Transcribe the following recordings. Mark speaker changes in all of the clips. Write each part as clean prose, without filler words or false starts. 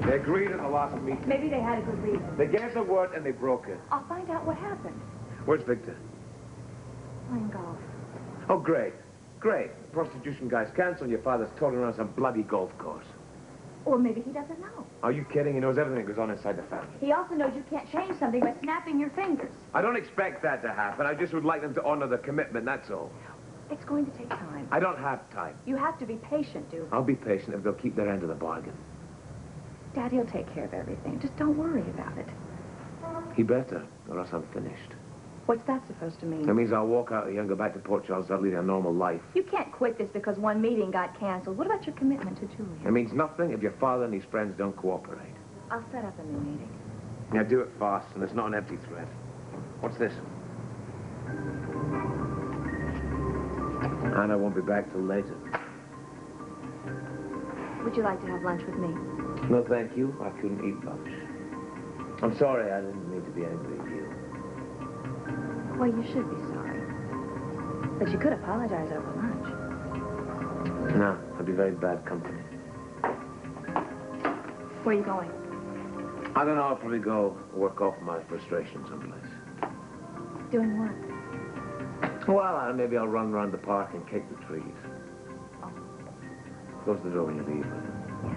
Speaker 1: They agreed at the last meeting.
Speaker 2: Maybe they had a good reason.
Speaker 1: They gave the word and they broke it.
Speaker 2: I'll find out what happened.
Speaker 1: Where's Victor?
Speaker 2: Playing golf.
Speaker 1: Oh, great. Great. Prostitution guy's canceled. Your father's toting around some bloody golf course.
Speaker 2: Or maybe he doesn't know.
Speaker 1: Are you kidding? He knows everything that goes on inside the family.
Speaker 2: He also knows you can't change something by snapping your fingers.
Speaker 1: I don't expect that to happen. I just would like them to honor the commitment, that's all.
Speaker 2: It's going to take time.
Speaker 1: I don't have time.
Speaker 2: You have to be patient, Duke.
Speaker 1: I'll be patient if they'll keep their end of the bargain.
Speaker 2: Daddy will take care of everything. Just don't worry about it.
Speaker 1: He better, or else I'm finished.
Speaker 2: What's that supposed to mean?
Speaker 1: That means I'll walk out here and go back to Port Charles Dudley, their normal life.
Speaker 2: You can't quit this because one meeting got canceled. What about your commitment to Julia?
Speaker 1: It means nothing if your father and his friends don't cooperate.
Speaker 2: I'll set up a new meeting.
Speaker 1: Now do it fast, and it's not an empty threat. What's this? Anna won't be back till later.
Speaker 2: Would you like to have lunch with me?
Speaker 1: No, thank you. I couldn't eat lunch. I'm sorry. I didn't mean to be angry at you.
Speaker 2: Well, you should be sorry. But you could apologize over lunch.
Speaker 1: No, I'd be very bad company.
Speaker 2: Where are you going?
Speaker 1: I don't know. I'll probably go work off my frustration someplace.
Speaker 2: Doing what?
Speaker 1: Well, maybe I'll run around the park and kick the trees.
Speaker 2: Oh.
Speaker 1: Close the door when you leave. Will you?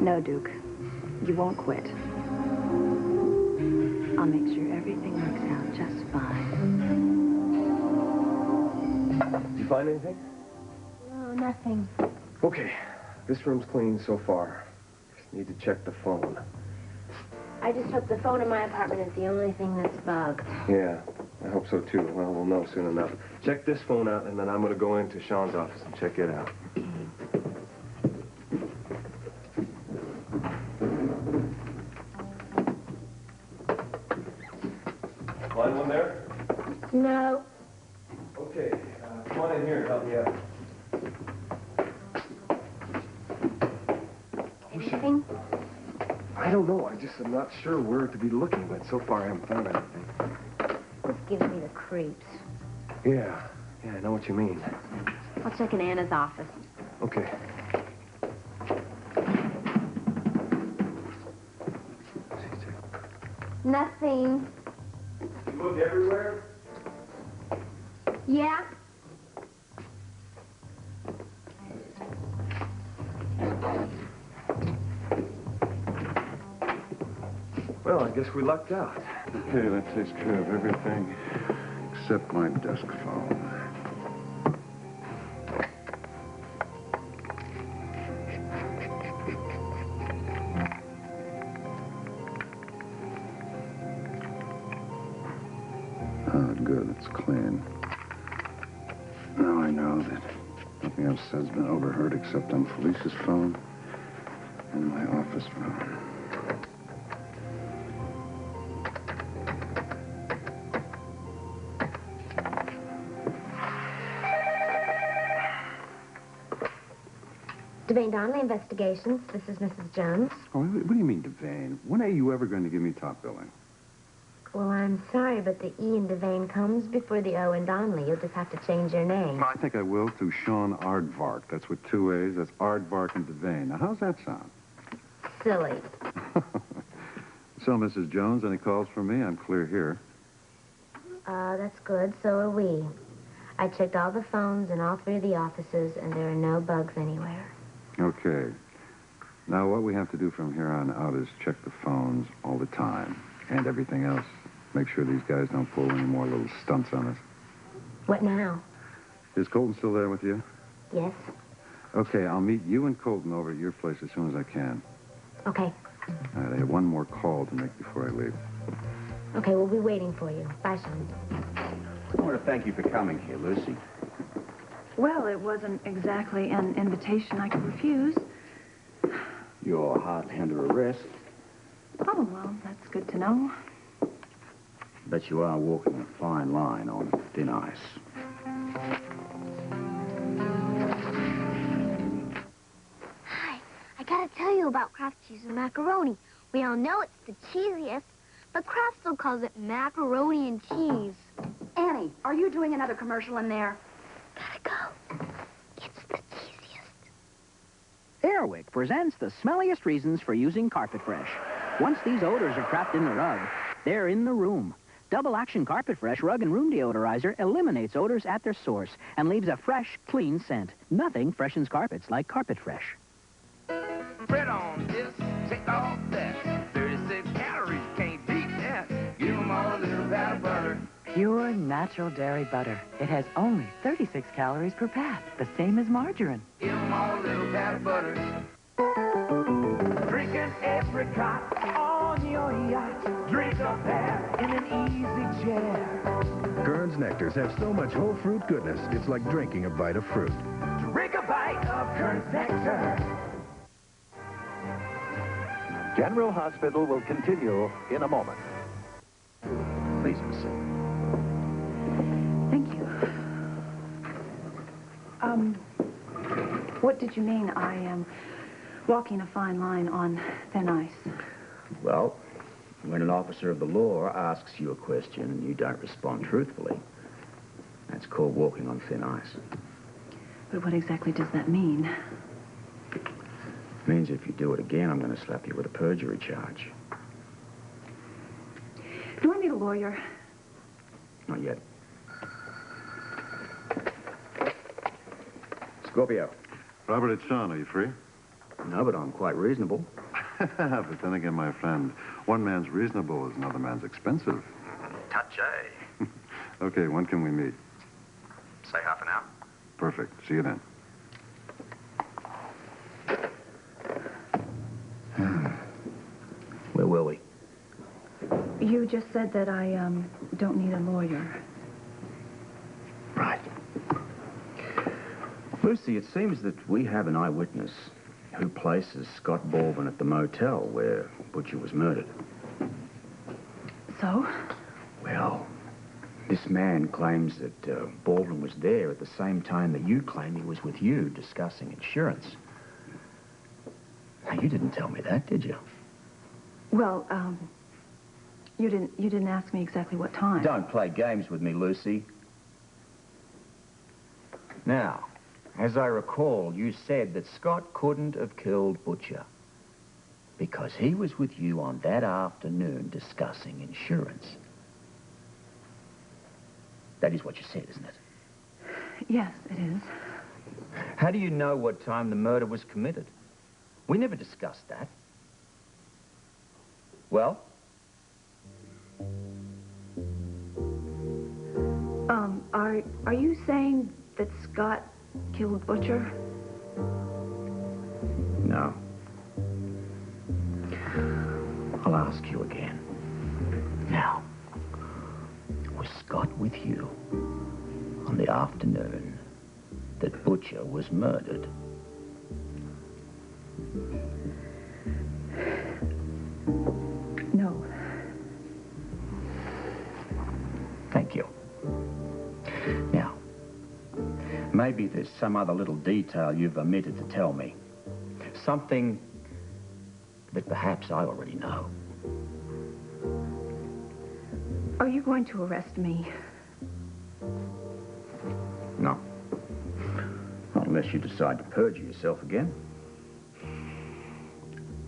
Speaker 2: No, Duke. You won't quit. I'll make sure everything works out just fine.
Speaker 3: Did you find anything?
Speaker 2: No, nothing.
Speaker 3: Okay. This room's clean so far. Just need to check the phone.
Speaker 4: I just hope the phone in my apartment is the only thing that's bugged.
Speaker 3: Yeah, I hope so too. Well, we'll know soon enough. Check this phone out, and then I'm going to go into Sean's office and check it out. Find one there?
Speaker 4: No.
Speaker 3: Okay, come on in here and help me out.
Speaker 4: Anything?
Speaker 3: I don't know. I just am not sure where to be looking, but so far I haven't found anything.
Speaker 4: This gives me the creeps.
Speaker 3: Yeah, I know what you mean.
Speaker 4: I'll check in Anna's office.
Speaker 3: Okay.
Speaker 4: Nothing.
Speaker 3: You look everywhere?
Speaker 4: Yeah?
Speaker 3: Well, I guess we lucked out.
Speaker 5: Okay, that takes care of everything except my desk phone. Oh, good, it's clean. Now I know that nothing I've said has been overheard except on Felicia's phone and my office phone.
Speaker 4: Devane Donnelly Investigations. This is Mrs. Jones.
Speaker 5: Oh, what do you mean, Devane? When are you ever going to give me top billing?
Speaker 4: Well, I'm sorry, but the E in Devane comes before the O in Donnelly. You'll just have to change your name.
Speaker 5: I think I will to Sean Aardvark. That's with 2 A's. That's Aardvark and Devane. Now, how's that sound?
Speaker 4: Silly.
Speaker 5: So, Mrs. Jones, any calls from me? I'm clear here.
Speaker 4: That's good. So are we. I checked all the phones in all 3 of the offices, and there are no bugs anywhere.
Speaker 5: Okay. Now, what we have to do from here on out is check the phones all the time and everything else. Make sure these guys don't pull any more little stunts on us.
Speaker 4: What now?
Speaker 5: Is Colton still there with you?
Speaker 4: Yes.
Speaker 5: Okay, I'll meet you and Colton over at your place as soon as I can.
Speaker 4: Okay.
Speaker 5: All right, I have one more call to make before I leave.
Speaker 4: Okay, we'll be waiting for you. Bye, Sean.
Speaker 6: I want to thank you for coming here, Lucy.
Speaker 2: Well, it wasn't exactly an invitation I could refuse.
Speaker 6: You're hardly under arrest.
Speaker 2: Oh, well, that's good to know.
Speaker 6: Bet you are walking a fine line on thin ice.
Speaker 7: Hi, I gotta tell you about Kraft cheese and macaroni. We all know it's the cheesiest, but Kraft still calls it macaroni and cheese.
Speaker 2: Annie, are you doing another commercial in there?
Speaker 7: Gotta go. It's the cheesiest.
Speaker 8: Airwick presents the smelliest reasons for using Carpet Fresh. Once these odors are trapped in the rug, they're in the room. Double-action Carpet Fresh rug and room deodorizer eliminates odors at their source and leaves a fresh, clean scent. Nothing freshens carpets like Carpet Fresh.
Speaker 1: Bread on this, take off that. 36 calories, can't beat that. Give 'em all a little pat of butter.
Speaker 9: Pure natural dairy butter. It has only 36 calories per pat, the same as margarine.
Speaker 1: Give 'em all a little pat of butter. Drink an apricot on your yacht. Drink a pear in an easy chair.
Speaker 10: Kern's Nectars have so much whole fruit goodness, it's like drinking a bite of fruit.
Speaker 1: Drink a bite of Kern's Nectar.
Speaker 11: General Hospital will continue in a moment.
Speaker 6: Please, Miss.
Speaker 2: Thank you. What did you mean I am walking a fine line on thin ice?
Speaker 6: Well, when an officer of the law asks you a question and you don't respond truthfully, that's called walking on thin ice.
Speaker 2: But what exactly does that mean?
Speaker 6: It means if you do it again, I'm going to slap you with a perjury charge.
Speaker 2: Do I need a lawyer?
Speaker 6: Not yet. Scorpio.
Speaker 5: Robert, it's Sean. Are you free?
Speaker 6: No, but I'm quite reasonable.
Speaker 5: But then again, my friend, one man's reasonable is another man's expensive.
Speaker 6: Touche.
Speaker 5: Okay, when can we meet?
Speaker 6: Say half an hour.
Speaker 5: Perfect. See you then.
Speaker 6: Where were we?
Speaker 2: You just said that I, don't need a lawyer.
Speaker 6: Right. Lucy, it seems that we have an eyewitness who places Scott Baldwin at the motel where Butcher was murdered.
Speaker 2: So?
Speaker 6: Well, this man claims that Baldwin was there at the same time that you claim he was with you discussing insurance. Now, you didn't tell me that, did you?
Speaker 2: Well, you didn't ask me exactly what time.
Speaker 6: Don't play games with me, Lucy. Now, as I recall, you said that Scott couldn't have killed Butcher because he was with you on that afternoon discussing insurance. That is what you said, isn't it?
Speaker 2: Yes, it is.
Speaker 6: How do you know what time the murder was committed? We never discussed that. Well?
Speaker 2: Are you saying that Scott killed Butcher?
Speaker 6: No. I'll ask you again. Now, was Scott with you on the afternoon that Butcher was murdered?
Speaker 2: No.
Speaker 6: Thank you. Now, maybe there's some other little detail you've omitted to tell me. Something that perhaps I already know.
Speaker 2: Are you going to arrest me?
Speaker 6: No. Not unless you decide to perjure yourself again.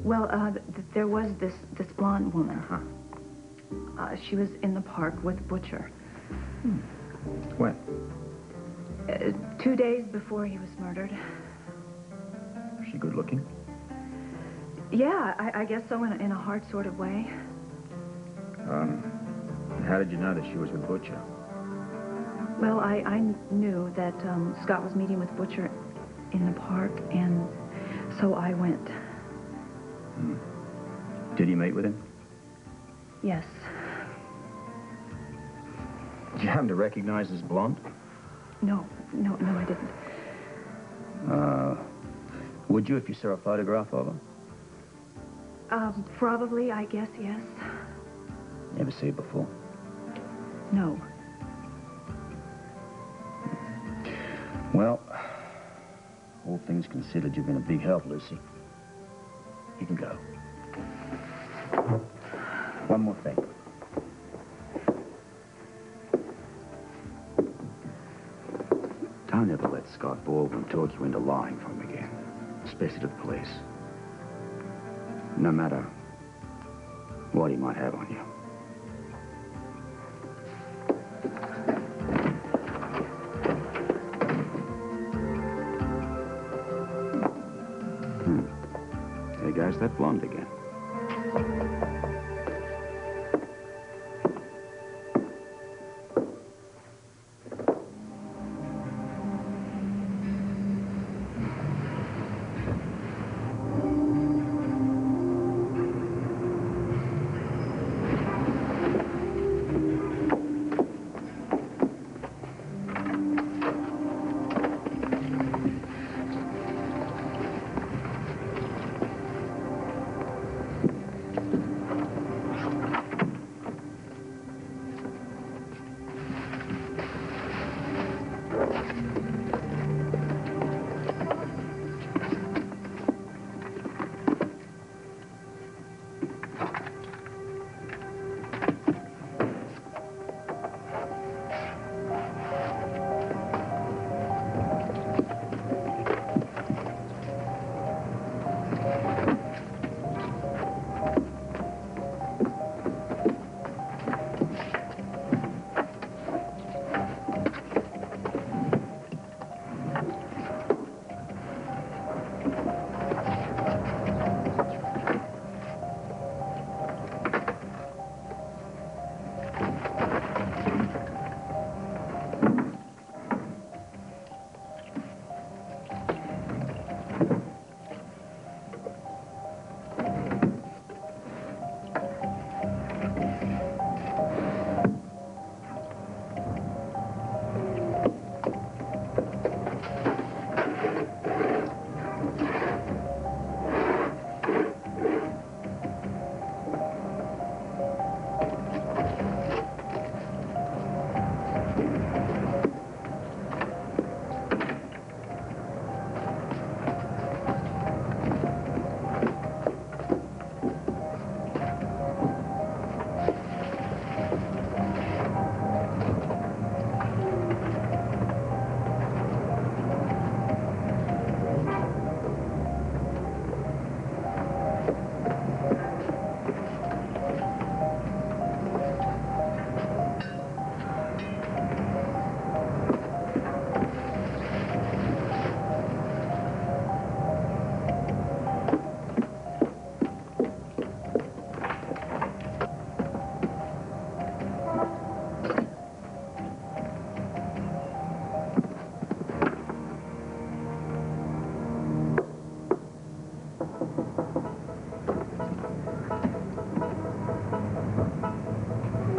Speaker 2: Well, there was this blonde woman. She was in the park with Butcher.
Speaker 6: When?
Speaker 2: 2 days before he was murdered.
Speaker 6: Was she good looking?
Speaker 2: Yeah, I guess so, in a hard sort of way.
Speaker 6: How did you know that she was with Butcher?
Speaker 2: Well, I knew that Scott was meeting with Butcher in the park, and so I went.
Speaker 6: Did he meet with him?
Speaker 2: Yes.
Speaker 6: Did you happen to recognize this blonde?
Speaker 2: No, I didn't.
Speaker 6: Would you if you saw a photograph of her?
Speaker 2: Probably, I guess, yes.
Speaker 6: Never see her before?
Speaker 2: No.
Speaker 6: Well, all things considered, you've been a big help, Lucy. You can go. One more thing. Don't ever let Scott Baldwin talk you into lying for him again, especially to the police. No matter what he might have on you. There goes that blonde again.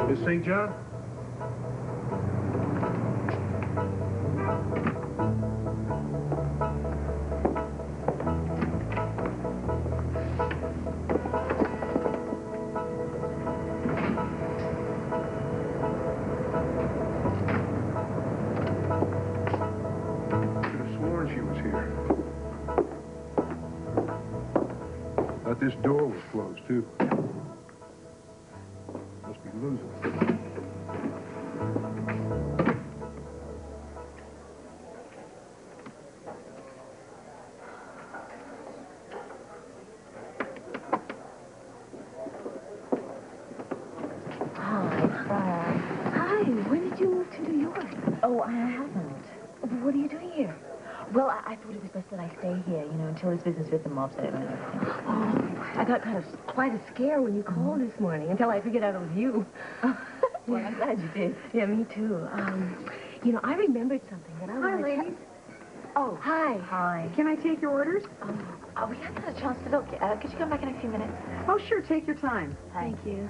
Speaker 10: Miss St. John? This door was closed, too. Must be losing.
Speaker 2: Hi, when did you move to New York?
Speaker 9: Oh, I haven't.
Speaker 2: What are you doing here?
Speaker 9: Well, I thought it was best that I stay here, you know, until this business with the mob's settled and everything.
Speaker 2: Oh, I got kind of quite a scare when you called this morning, until I figured out it was you.
Speaker 9: Well, I'm glad you did.
Speaker 2: Yeah, me too. You know, I remembered something that I wanted to...
Speaker 12: ladies.
Speaker 2: Oh, hi.
Speaker 9: Hi.
Speaker 12: Can I take your orders?
Speaker 9: We haven't had a chance to look. Could you come back in a few minutes?
Speaker 12: Oh, sure. Take your time.
Speaker 2: Thank you.